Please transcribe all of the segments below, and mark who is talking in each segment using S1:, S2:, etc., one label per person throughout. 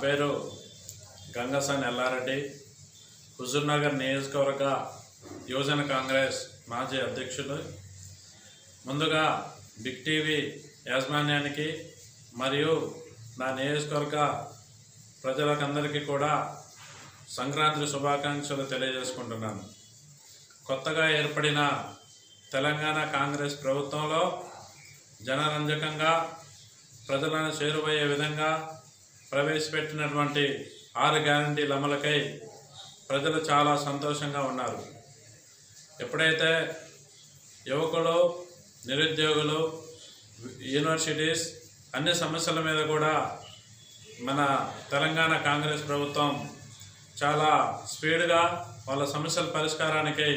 S1: పేరు గంగసాని ఎల్లారెడ్డి, హుజూర్నగర్ నియోజకవర్గ యువజన కాంగ్రెస్ మాజీ అధ్యక్షులు. ముందుగా బిగ్ టీవీ యాజమాన్యానికి మరియు నా నియోజకవర్గ ప్రజలకందరికీ కూడా సంక్రాంతి శుభాకాంక్షలు తెలియజేసుకుంటున్నాను. కొత్తగా ఏర్పడిన తెలంగాణ కాంగ్రెస్ ప్రభుత్వంలో జనరంజకంగా ప్రజలను చేరువయ్యే విధంగా ప్రవేశపెట్టినటువంటి 6 గ్యారంటీల అమలుకై ప్రజలు చాలా సంతోషంగా ఉన్నారు. ఎప్పుడైతే యువకులు, నిరుద్యోగులు, యూనివర్సిటీస్ అన్ని సమస్యల మీద కూడా మన తెలంగాణ కాంగ్రెస్ ప్రభుత్వం చాలా స్పీడ్గా వాళ్ళ సమస్యల పరిష్కారానికి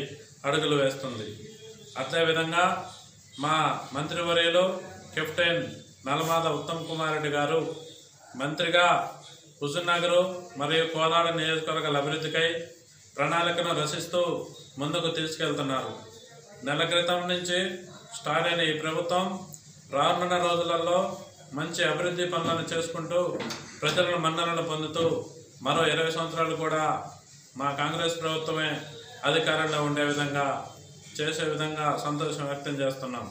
S1: అడుగులు వేస్తుంది. అదేవిధంగా మా మంత్రివర్యులు కెప్టెన్ నల్లమాద ఉత్తమ్ కుమార్ రెడ్డి గారు మంత్రిగా హుజూర్నగర్ మరియు కోదాడ నియోజకవర్గాల అభివృద్ధికై ప్రణాళికను రచిస్తూ ముందుకు తీసుకెళ్తున్నారు. నెల క్రితం నుంచి స్టార్ట్ అయిన ఈ ప్రభుత్వం రానున్న రోజులలో మంచి అభివృద్ధి పనులను చేసుకుంటూ ప్రజల మన్ననలు పొందుతూ మరో 20 సంవత్సరాలు కూడా మా కాంగ్రెస్ ప్రభుత్వమే అధికారంలో ఉండే విధంగా చేసే విధంగా సంతోషం వ్యక్తం చేస్తున్నాం.